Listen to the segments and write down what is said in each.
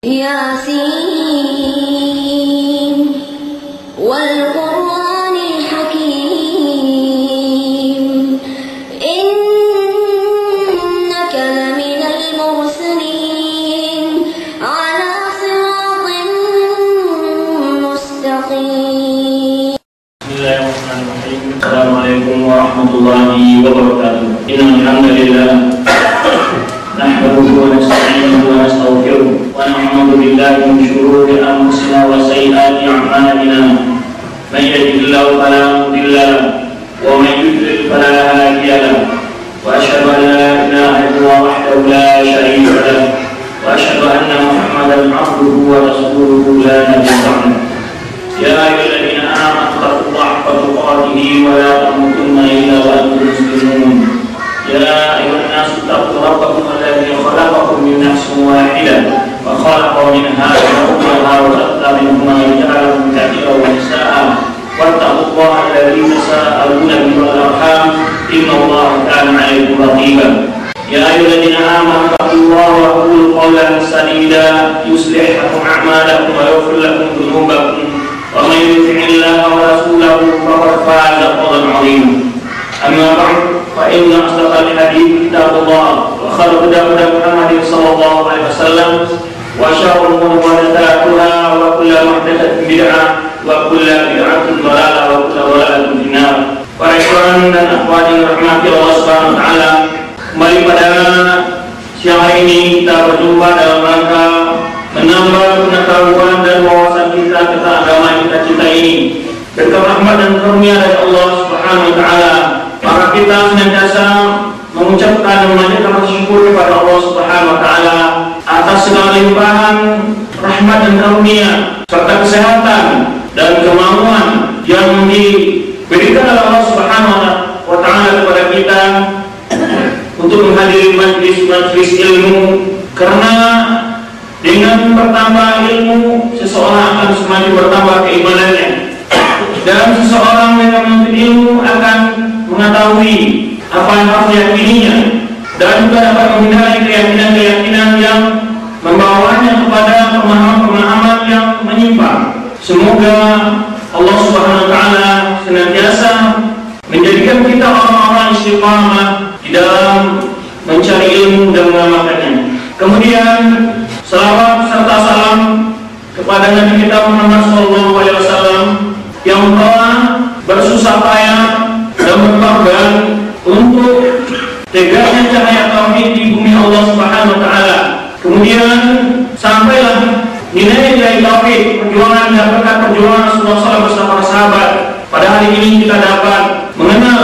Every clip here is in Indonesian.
ياسين والقرآن الحكيم إنك لمن المرسلين على صراط مستقيم. بسم الله الرحمن الرحيم. السلام عليكم ورحمة الله وبركاته. إن الحمد لله نحمده ونستعينه ونستغفره ونعوذ بالله من شرور أنفسنا وسيئات أعمالنا. من يهده الله فلا مضل له ومن يضلل فلا هادي له. وأشهد أن لا إله إلا الله وحده لا شريك له وأشهد أن محمدا عبده ورسوله لا نبي بعده. يا أيها الذين آمنوا اتقوا الله حق تقاته ولا تموتن إلا وأنتم مسلمون. يا أيها الناس اتقوا ربكم الذي خلقكم من نفس واحدة وخلق منها زوجها وبث منهما رجالا كثيرا ونساء واتقوا الله الذي تساءلون به والأرحام إن الله كان عليكم رقيبا. يا أيها الذين آمنوا اتقوا الله وقولوا قولا سديدا يصلح لكم أعمالكم ويغفر لكم ذنوبكم ومن يطع الله ورسوله فقد فاز فوزا عظيما. أما بعد فإن أصدق الحديث كتاب الله وخير الهدى هدى محمد صلى الله عليه وسلم وشر الأمور محدثاتها وكل محدثة بدعة وكل بدعة ضلالة وكل ضلالة في النار. Para ikhwan dan akhwat yang dirahmati Allah Subhanahu wa taala, kembali pada siang hari ini kita berjumpa dalam rangka menambah pengetahuan dan wawasan kita tentang agama yang kita cintai ini. Berkat rahmat dan karunia dari Allah Subhanahu wa taala, maka kita senantiasa mengucapkan dan memanjatkan syukur kepada Allah Subhanahu wa taala atas segala limpahan rahmat dan karunia serta kesehatan dan kemampuan yang diberikan oleh Allah Subhanahu wa taala kepada kita untuk menghadiri majlis ilmu, karena dengan bertambah ilmu seseorang akan semakin bertambah keimanannya, dan seseorang yang menuntut ilmu akan mengetahui apa yang harus diyakininya dan juga dapat menghindari keyakinan-keyakinan yang membawanya kepada pemahaman-pemahaman yang menyimpang. Semoga Allah Subhanahu wa taala senantiasa menjadikan kita orang-orang istiqamah di dalam mencari ilmu dan mengamalkannya. Kemudian salawat serta salam kepada Nabi kita Muhammad SAW yang telah bersusah payah dan berkorban untuk tegaknya cahaya tauhid di bumi Allah Subhanahu wa taala. Kemudian sampailah nilai-nilai tauhid, perjuangan dan berkat perjuangan Rasulullah SAW bersama para sahabat. Pada hari ini kita dapat mengenal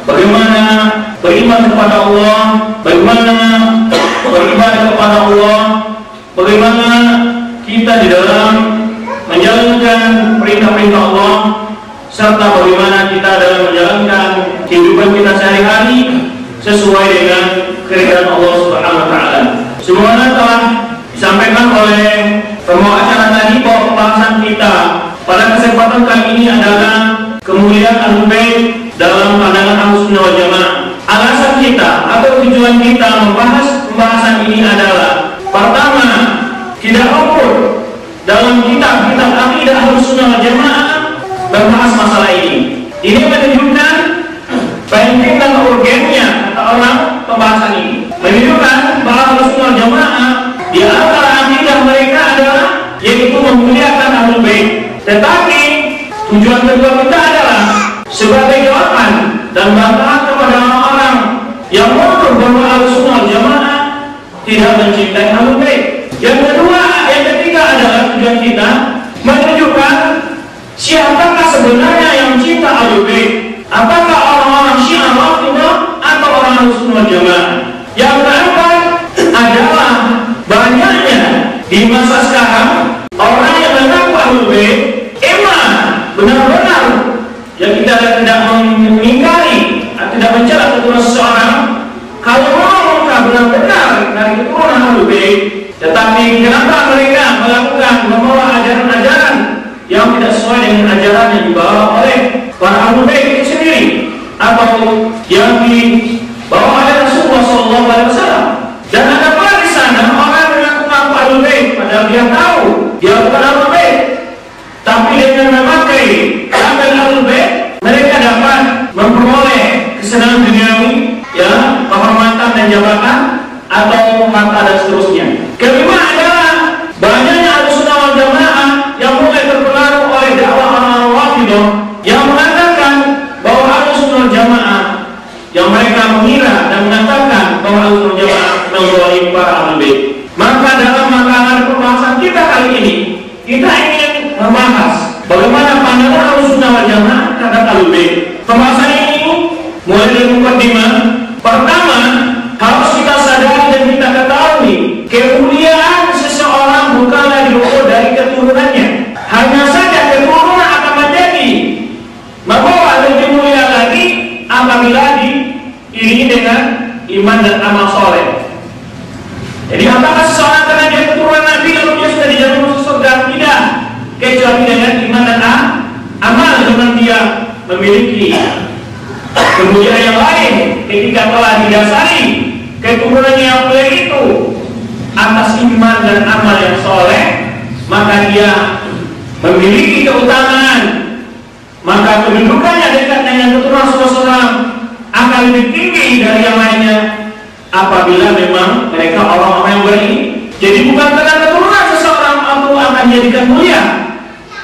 bagaimana beriman kepada Allah, bagaimana beribadah kepada Allah, bagaimana kita di dalam menjalankan perintah-perintah Allah, serta bagaimana kita dalam menjalankan kehidupan kita sehari-hari sesuai dengan keridhaan Allah Subhanahu wa taala. Semuanya telah disampaikan oleh pembawa acara tadi bahwa pembahasan kita pada kesempatan kali ini adalah kemuliaan Ahlul Bait dalam pandangan Ahlussunnah wal Jamaah. Alasan kita atau tujuan kita membahas pembahasan ini adalah, pertama, tidak luput dalam kitab-kitab akidah Ahlussunnah wal Jamaah membahas masalah ini. Ini menunjukkan penting dan urgennya kata orang pembahasan ini. Menunjukkan bahwa Ahlussunnah wal Jamaah di antara akidah mereka adalah yaitu memuliakan Ahlul Bait. Tetapi tujuan kedua kita adalah sebagai jawaban dan bantahan kepada orang-orang yang menuduh bahwa Ahlussunnah wal Jamaah tidak mencintai Ahlul Bait. Yang kedua, yang ketiga adalah tujuan kita menunjukkan siapakah sebenarnya yang cinta Ahlul Bait. Apakah orang-orang Syiah Rafidhah atau orang Ahlussunnah wal Jamaah? Yang keempat adalah banyaknya di masa sekarang orang yang mengaku Ahlul Bait, emang benar-benar yang kita tidak mengingkari, tidak mencela keturunan seseorang kalau mereka benar-benar dari keturunan Ahlul Bait. Tetapi kenapa mereka melakukan membawa ajaran-ajaran yang tidak sesuai dengan ajaran yang dibawa oleh para Ahlul Bait itu sendiri, atau yang dibawa oleh Rasulullah SAW? Dan ada pula di sana orang yang mengaku Ahlul Bait padahal dia dia bukan ahlul bait, tapi dengan memakai label ahlul bait mereka dapat memperoleh kesenangan duniawi, ya, kehormatan dan jabatan atau harta dan seterusnya. Kelima adalah banyaknya Ahlussunnah wal Jamaah yang mulai terpengaruh oleh dakwah orang-orang Rafidhah yang mengatakan bahwa Ahlussunnah wal Jamaah, yang mereka mengira dan mengatakan bahwa Ahlussunnah wal Jamaah mendolimi para ahlul bait. Maka dalam makanan pembahasan kita kali ini, kita ingin membahas bagaimana pandangan Ahlussunnah wal Jamaah terhadap ahlul bait. Pembahasan ini mulai dari mukadimah. Pertama, harus kita sadari dan kita ketahui kemuliaan seseorang bukanlah diukur dari keturunannya. Hanya saja keturunan akan menjadi membawa lebih mulia lagi apabila diiringi dengan iman dan amal soleh. Jadi apakah seseorang karena dia keturunan Nabi lalu dia sudah dijamin masuk surga? Tidak, kecuali dengan iman dan amal, dengan dia memiliki kemuliaan yang lain ketika telah didasari keturunannya yang mulia itu atas iman dan amal yang soleh, maka dia memiliki keutamaan, maka kedudukannya dekat dengan keturunan Rasulullah akan lebih tinggi dari yang lainnya apabila memang mereka orang-orang yang beriman. Jadi bukan karena keturunan seseorang Allah akan jadikan mulia.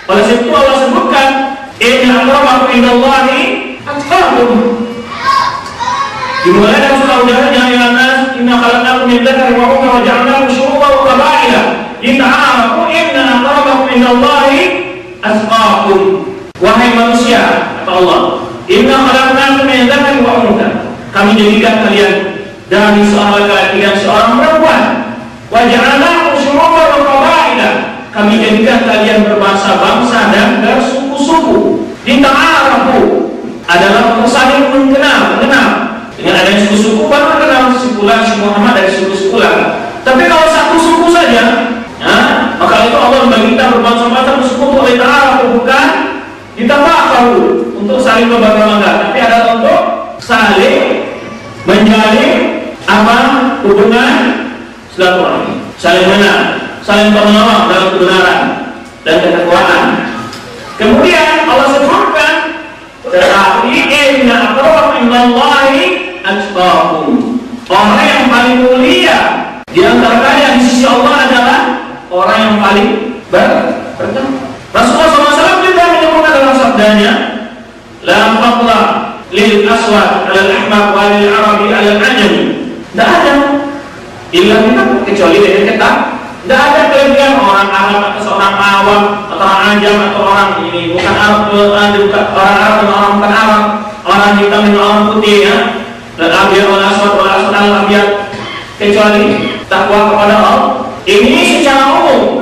Oleh sebab itu Allah sebutkan inna akramakum indallahi atqakum. Dimulai dari surah Hujurat, ya ayyuhan nas inna khalaqnakum min dzakarin wa untha wa ja'alnakum syu'uban wa qabaila lita'arafu inna akramakum indallahi atqakum. Wahai manusia, kata Allah, inna khalaqnakum min dzakarin wa untha, kami jadikan kalian dari seorang laki-laki dan seorang perempuan, wa ja'alnakum syu'uban wa qabaila, kami jadikan kalian berbangsa-bangsa dan bersuku-suku. Lita'arafu adalah untuk saling mengenal. Dengan adanya suku-suku baru kenal si fulan, si Muhammad dari suku-suku lain. Tapi kalau satu suku saja, ya, maka itu Allah bagi kita berbangsa-bangsa bersuku untuk lita'arafu, bukan ditafakkaru untuk saling berbangga-bangga, tapi adalah untuk saling menjalin apa hubungan silaturahmi, saling mengenal, saling menolong dalam kebenaran dan ketakwaan. Kemudian Allah sebutkan tetapi inna akramakum indallahi atqakum, orang yang paling mulia di antara kalian di sisi Allah adalah orang yang paling bertakwa. Rasulullah SAW juga menyebutkan dalam sabdanya, la fadla lil aswad alal ahmar wa lil arabi alal ajami. Tidak ada illa kita kecuali dengan ketak. Tidak ada kelebihan orang Arab atas orang awam atau orang ajam atau orang ini bukan Arab, bukan orang Arab dan orang bukan Arab, orang hitam dan orang putih, ya, dan abyad wal aswad wal aswad al abyad, kecuali takwa kepada Allah. Ini secara umum.